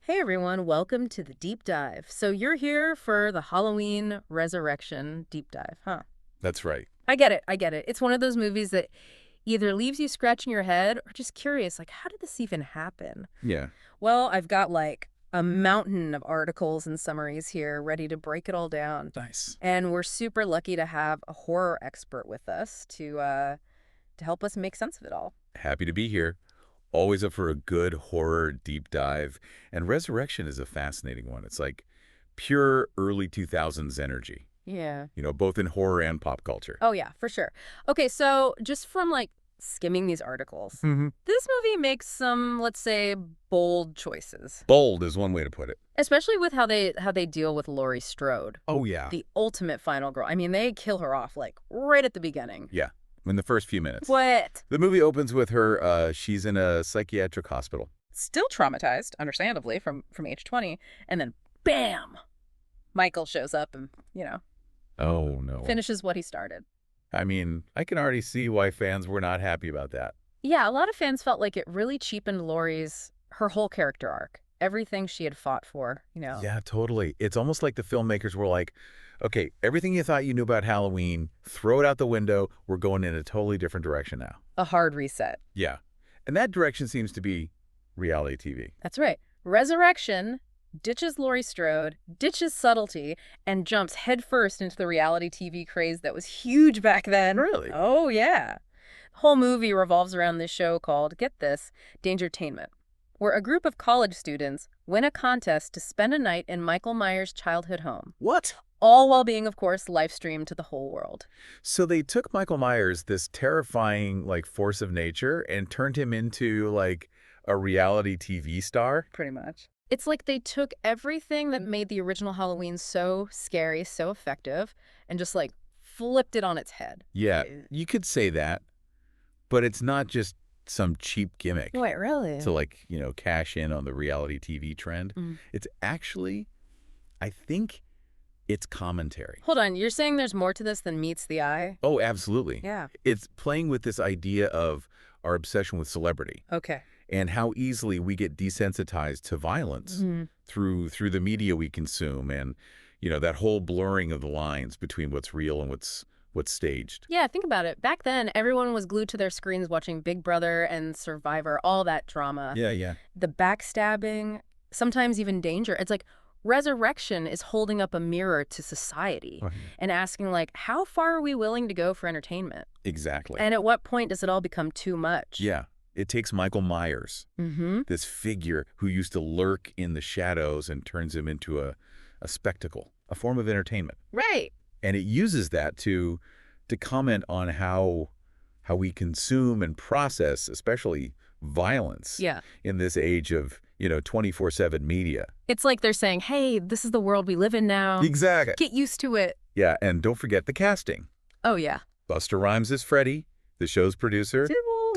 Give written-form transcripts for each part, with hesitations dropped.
Hey everyone, welcome to the deep dive. So you're here for the Halloween Resurrection deep dive, huh? That's right. I get it, I get it. It's one of those movies that either leaves you scratching your head or just curious, like, how did this even happen? Yeah. Well, I've got like a mountain of articles and summaries here ready to break it all down. Nice. And we're super lucky to have a horror expert with us to help us make sense of it all. Happy to be here. Always up for a good horror deep dive. And Resurrection is a fascinating one. It's like pure early 2000s energy, Yeah. both in horror and pop culture. Oh, yeah, for sure. Okay, so just from like skimming these articles, Mm-hmm. this movie makes some, let's say, bold choices, Bold is one way to put it. especially with how they deal with Laurie Strode, Oh, yeah. the ultimate final girl. I mean, they kill her off like right at the beginning. Yeah. In the first few minutes. What? The movie opens with her, she's in a psychiatric hospital. Still traumatized, understandably, from age 20, and then bam, Michael shows up and, Oh, no. finishes what he started. I mean, I can already see why fans were not happy about that. Yeah, a lot of fans felt like it really cheapened her whole character arc, everything she had fought for. Yeah, totally. It's almost like the filmmakers were like, okay, everything you thought you knew about Halloween, throw it out the window. We're going in a totally different direction now. A hard reset. Yeah. And that direction seems to be reality TV. That's right. Resurrection ditches Laurie Strode, ditches subtlety, and jumps headfirst into the reality TV craze that was huge back then. Really? Oh, yeah. The whole movie revolves around this show called, get this, Dangertainment, where a group of college students win a contest to spend a night in Michael Myers' childhood home, What? all while being, of course, live-streamed to the whole world. So they took Michael Myers, this terrifying, force of nature, and turned him into, a reality TV star? Pretty much. It's like they took everything that made the original Halloween so scary, so effective, and just, flipped it on its head. Yeah, you could say that, but it's not just some cheap gimmick Wait, really? to, cash in on the reality TV trend. Mm. It's actually, I think, it's commentary. Hold on, you're saying there's more to this than meets the eye? Oh, absolutely. Yeah. It's playing with this idea of our obsession with celebrity Okay. and how easily we get desensitized to violence through the media we consume and, that whole blurring of the lines between what's real and what's staged. Yeah, think about it. Back then, everyone was glued to their screens watching Big Brother and Survivor, all that drama. Yeah, yeah. The backstabbing, sometimes even danger. It's like Resurrection is holding up a mirror to society Right. and asking, how far are we willing to go for entertainment? Exactly. And at what point does it all become too much? Yeah. It takes Michael Myers, this figure who used to lurk in the shadows, and turns him into a spectacle, a form of entertainment. Right. And it uses that to comment on how we consume and process, especially violence, Yeah. in this age of 24/7 media. It's like they're saying, hey, this is the world we live in now. Exactly. Get used to it. Yeah, and don't forget the casting. Oh, yeah. Busta Rhymes is Freddy, the show's producer.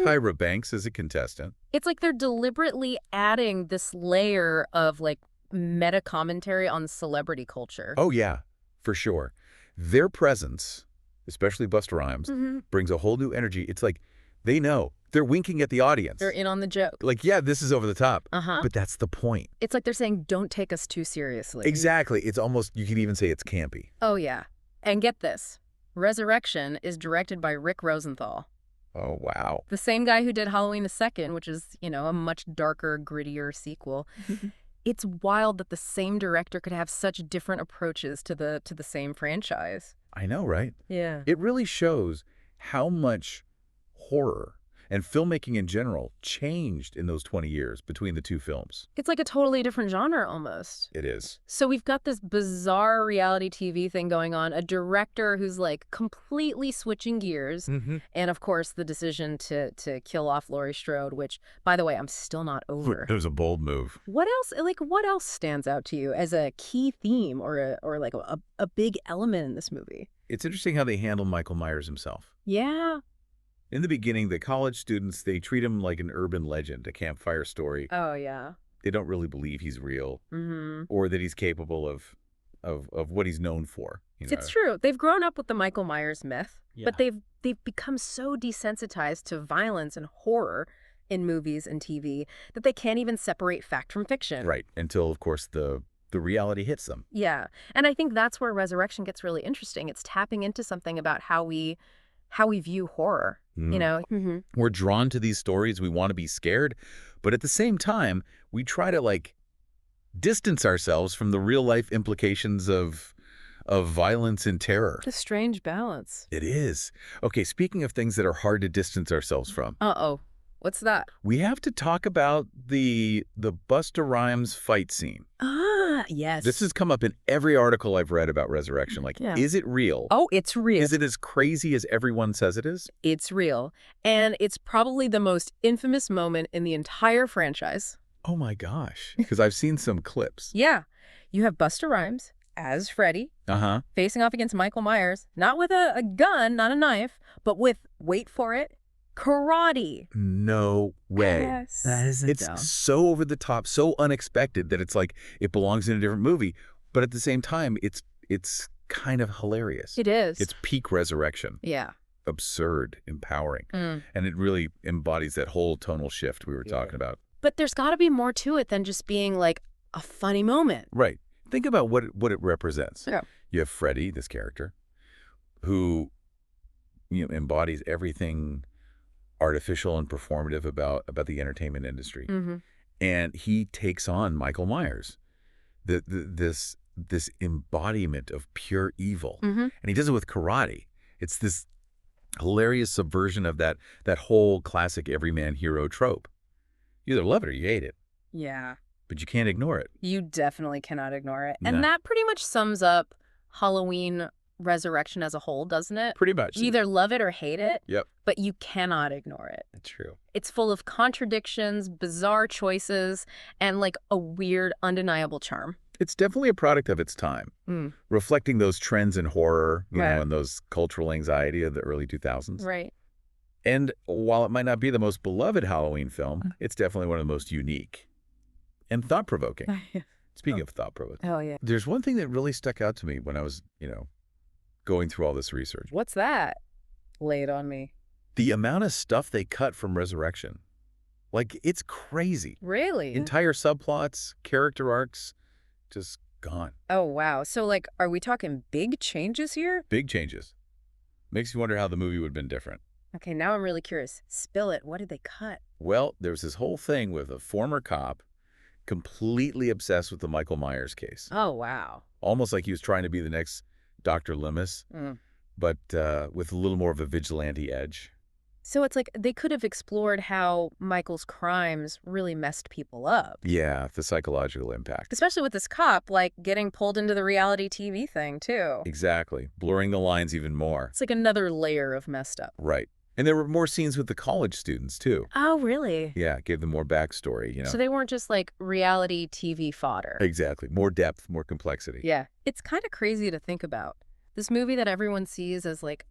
Tyra Banks is a contestant. It's like they're deliberately adding this layer of, meta commentary on celebrity culture. Oh yeah, for sure. Their presence, especially Busta Rhymes, brings a whole new energy. It's like they know. They're winking at the audience. They're in on the joke. Yeah, this is over the top. Uh-huh. But that's the point. It's like they're saying, don't take us too seriously. Exactly. It's almost, you could even say it's campy. Oh, yeah. And get this. Resurrection is directed by Rick Rosenthal, Oh, wow. the same guy who did Halloween the 2nd, which is, a much darker, grittier sequel. It's wild that the same director could have such different approaches to the same franchise. I know, right? Yeah. It really shows how much horror and filmmaking in general changed in those 20 years between the two films. It's like a totally different genre almost. It is. So we've got this bizarre reality TV thing going on, a director who's completely switching gears, and of course the decision to kill off Laurie Strode, which, by the way, I'm still not over. It was a bold move. What else stands out to you as a key theme or a big element in this movie? It's interesting how they handle Michael Myers himself. Yeah. In the beginning, the college students, they treat him like an urban legend, a campfire story. Oh, yeah. They don't really believe he's real or that he's capable of what he's known for. It's true. They've grown up with the Michael Myers myth, Yeah. but they've become so desensitized to violence and horror in movies and TV that they can't even separate fact from fiction. Right, until, of course, the reality hits them. Yeah, and I think that's where Resurrection gets really interesting. It's tapping into something about how we view horror, you know? We're drawn to these stories. We want to be scared. But at the same time, we try to, like, distance ourselves from the real-life implications of violence and terror. The strange balance. It is. Okay, speaking of things that are hard to distance ourselves from. Uh-oh. What's that? We have to talk about the Busta Rhymes fight scene. Ah, yes. This has come up in every article I've read about Resurrection. Like, is it real? Oh, it's real. Is it as crazy as everyone says it is? It's real. And it's probably the most infamous moment in the entire franchise. Oh my gosh. Because I've seen some clips. Yeah. You have Busta Rhymes as Freddy facing off against Michael Myers, not with a gun, not a knife, but with, wait for it, karate. No way. Yes. That is It's so over the top, so unexpected that it's like it belongs in a different movie. But at the same time, it's kind of hilarious. It is. It's peak Resurrection. Yeah. Absurd, empowering. And it really embodies that whole tonal shift we were talking about. But there's got to be more to it than just being like a funny moment. Right. Think about what it represents. Yeah. You have Freddy, this character, who embodies everything artificial and performative about the entertainment industry. And he takes on Michael Myers, this embodiment of pure evil. And he does it with karate. It's this hilarious subversion of that whole classic everyman hero trope. You either love it or you hate it. Yeah. But you can't ignore it. You definitely cannot ignore it. No. And that pretty much sums up Halloween Resurrection as a whole, doesn't it? Pretty much. You either love it or hate it. Yep. But you cannot ignore it. That's true. It's full of contradictions, bizarre choices, and like a weird, undeniable charm. It's definitely a product of its time, reflecting those trends in horror, you know, and those cultural anxiety of the early 2000s. Right. And while it might not be the most beloved Halloween film, it's definitely one of the most unique and thought-provoking. Speaking of thought-provoking. Oh, yeah. There's one thing that really stuck out to me when I was, going through all this research. What's that? Lay it on me. The amount of stuff they cut from Resurrection. Like, it's crazy. Really? Entire subplots, character arcs, just gone. Oh, wow. So, like, are we talking big changes here? Big changes. Makes you wonder how the movie would have been different. Okay, now I'm really curious. Spill it. What did they cut? Well, there was this whole thing with a former cop completely obsessed with the Michael Myers case. Oh, wow. Almost like he was trying to be the next Dr. Loomis, but with a little more of a vigilante edge. So it's like they could have explored how Michael's crimes really messed people up. Yeah, the psychological impact. Especially with this cop, like, getting pulled into the reality TV thing, too. Exactly. Blurring the lines even more. It's like another layer of messed up. Right. And there were more scenes with the college students, too. Oh, really? Yeah, gave them more backstory, So they weren't just, like, reality TV fodder. Exactly. More depth, more complexity. Yeah. It's kind of crazy to think about. This movie that everyone sees as, like,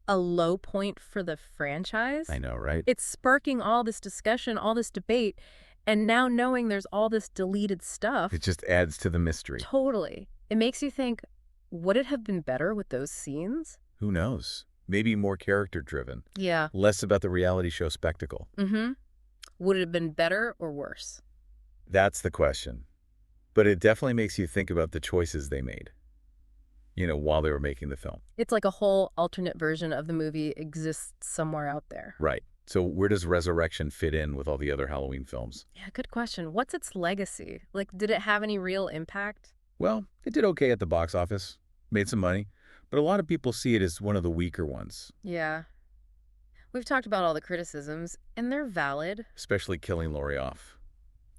a low point for the franchise. I know, right? It's sparking all this discussion, all this debate, and now knowing there's all this deleted stuff. It just adds to the mystery. Totally. It makes you think, would it have been better with those scenes? Who knows? Maybe more character-driven. Yeah. Less about the reality show spectacle. Would it have been better or worse? That's the question. But it definitely makes you think about the choices they made, while they were making the film. It's like a whole alternate version of the movie exists somewhere out there. Right. So where does Resurrection fit in with all the other Halloween films? Yeah, good question. What's its legacy? Like, did it have any real impact? Well, it did okay at the box office. Made some money. But a lot of people see it as one of the weaker ones. Yeah. We've talked about all the criticisms, and they're valid. Especially killing Laurie off.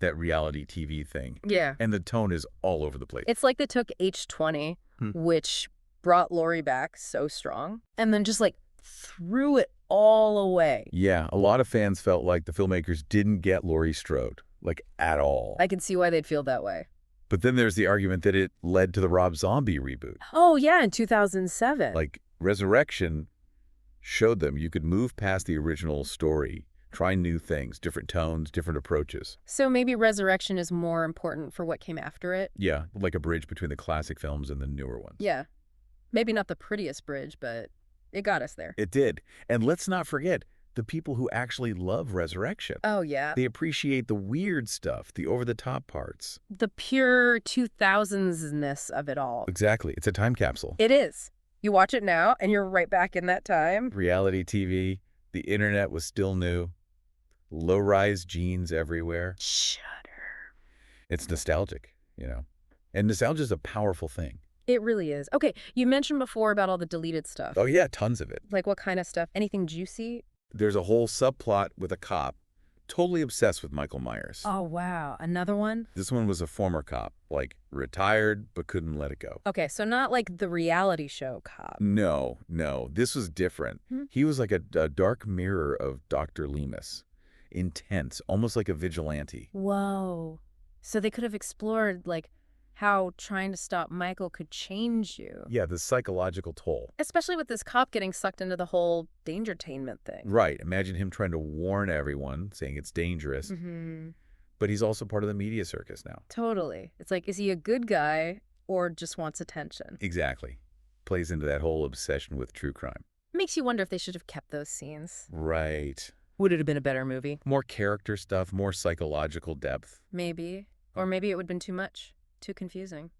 That reality TV thing. Yeah. And the tone is all over the place. It's like they took H20, which brought Laurie back so strong, and then just, like, threw it all away. Yeah, a lot of fans felt like the filmmakers didn't get Laurie Strode, like, at all. I can see why they'd feel that way. But then there's the argument that it led to the Rob Zombie reboot. Oh, yeah, in 2007. Like, Resurrection showed them you could move past the original story, try new things, different tones, different approaches. So maybe Resurrection is more important for what came after it? Yeah, like a bridge between the classic films and the newer ones. Yeah. Maybe not the prettiest bridge, but it got us there. It did. And let's not forget, the people who actually love Resurrection. Oh, yeah. They appreciate the weird stuff, the over-the-top parts. The pure 2000s-ness of it all. Exactly. It's a time capsule. It is. You watch it now, and you're right back in that time. Reality TV, the internet was still new, low-rise jeans everywhere. Shudder. It's nostalgic, you know. And nostalgia is a powerful thing. It really is. Okay, you mentioned before about all the deleted stuff. Oh, yeah, tons of it. Like what kind of stuff? Anything juicy? There's a whole subplot with a cop totally obsessed with Michael Myers. Oh, wow. Another one? This one was a former cop, like retired but couldn't let it go. Okay, so not like the reality show cop. No, this was different. He was like a dark mirror of Dr. Lemus. Intense, almost like a vigilante. Whoa. So they could have explored, like, how trying to stop Michael could change you. Yeah, the psychological toll. Especially with this cop getting sucked into the whole dangertainment thing. Right. Imagine him trying to warn everyone, saying it's dangerous. But he's also part of the media circus now. Totally. It's like, is he a good guy or just wants attention? Exactly. Plays into that whole obsession with true crime. Makes you wonder if they should have kept those scenes. Right. Would it have been a better movie? More character stuff, more psychological depth. Maybe. Or maybe it would have been too much. Too confusing.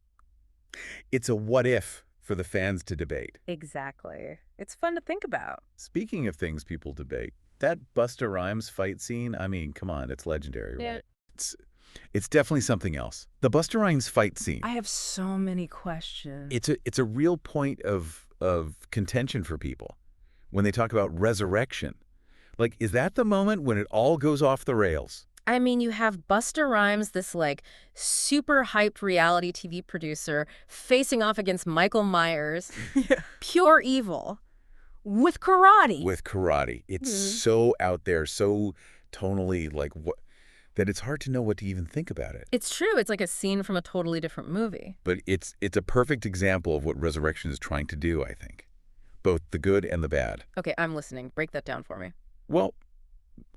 It's a what if for the fans to debate. Exactly. It's fun to think about. Speaking of things people debate, that Busta Rhymes fight scene, I mean, come on, it's legendary, Yeah. right? It's definitely something else. The Busta Rhymes fight scene. I have so many questions. It's a real point of contention for people when they talk about resurrection. Like, is that the moment when it all goes off the rails? I mean, you have Busta Rhymes, this, like, super hyped reality TV producer, facing off against Michael Myers. Pure evil. With karate. With karate. It's so out there, so tonally, like, that it's hard to know what to even think about it. It's true. It's like a scene from a totally different movie. But it's a perfect example of what Resurrection is trying to do, I think. Both the good and the bad. Okay, I'm listening. Break that down for me. Well,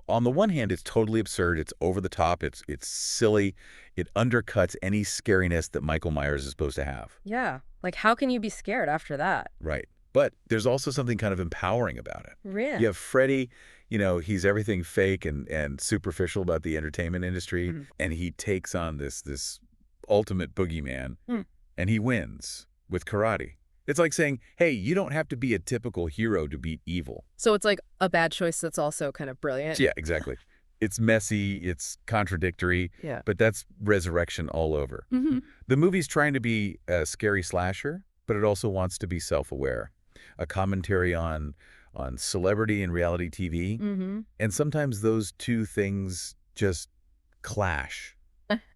on the one hand, it's totally absurd. It's over the top. It's silly. It undercuts any scariness that Michael Myers is supposed to have. Yeah. Like, how can you be scared after that? Right. But there's also something kind of empowering about it. Really? You have Freddy, you know, he's everything fake and superficial about the entertainment industry, and he takes on this ultimate boogeyman, and he wins with karate. It's like saying, hey, you don't have to be a typical hero to beat evil. So it's like a bad choice that's also kind of brilliant. Yeah, exactly. It's messy, it's contradictory, but that's Resurrection all over. The movie's trying to be a scary slasher, but it also wants to be self-aware. A commentary on celebrity and reality TV. And sometimes those two things just clash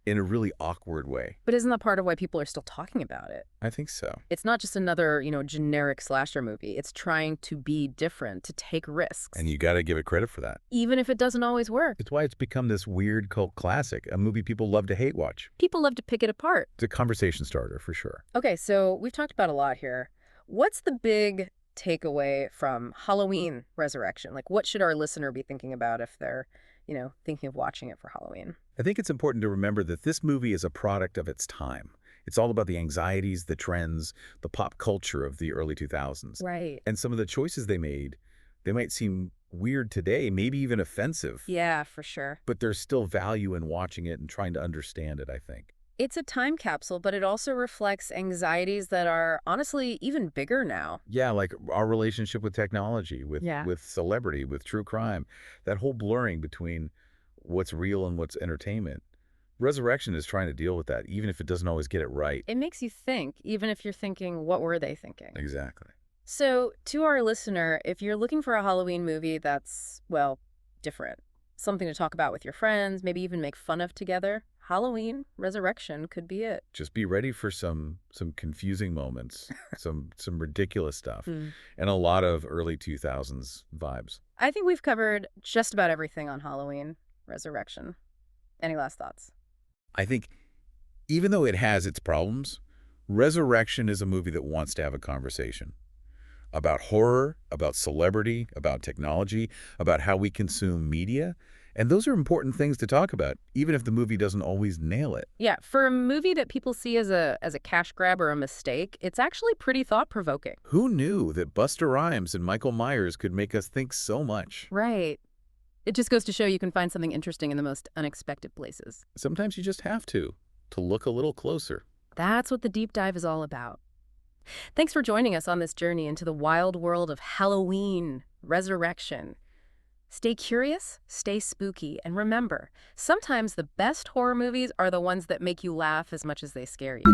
in a really awkward way. But isn't that part of why people are still talking about it? I think so. It's not just another, generic slasher movie. It's trying to be different, to take risks. And you got to give it credit for that. Even if it doesn't always work. It's why it's become this weird cult classic, a movie people love to hate watch. People love to pick it apart. It's a conversation starter for sure. Okay, so we've talked about a lot here. What's the big takeaway from Halloween Resurrection? Like, what should our listener be thinking about if they're, thinking of watching it for Halloween? I think it's important to remember that this movie is a product of its time. It's all about the anxieties, the trends, the pop culture of the early 2000s. Right. And some of the choices they made, they might seem weird today, maybe even offensive. Yeah, for sure. But there's still value in watching it and trying to understand it, I think. It's a time capsule, but it also reflects anxieties that are honestly even bigger now. Yeah, like our relationship with technology, with celebrity, with true crime, that whole blurring between what's real and what's entertainment. Resurrection is trying to deal with that, even if it doesn't always get it right. It makes you think, even if you're thinking, what were they thinking? Exactly. So, to our listener, if you're looking for a Halloween movie that's, well, different, something to talk about with your friends, maybe even make fun of together, Halloween Resurrection could be it. Just be ready for some confusing moments, some ridiculous stuff, and a lot of early 2000s vibes. I think we've covered just about everything on Halloween Resurrection. Any last thoughts? I think even though it has its problems, Resurrection is a movie that wants to have a conversation about horror, about celebrity, about technology, about how we consume media, And those are important things to talk about, even if the movie doesn't always nail it. Yeah, for a movie that people see as a cash grab or a mistake, it's actually pretty thought-provoking. Who knew that Busta Rhymes and Michael Myers could make us think so much? Right. It just goes to show you can find something interesting in the most unexpected places. Sometimes you just have to look a little closer. That's what the deep dive is all about. Thanks for joining us on this journey into the wild world of Halloween, resurrection. Stay curious, stay spooky, and remember, sometimes the best horror movies are the ones that make you laugh as much as they scare you.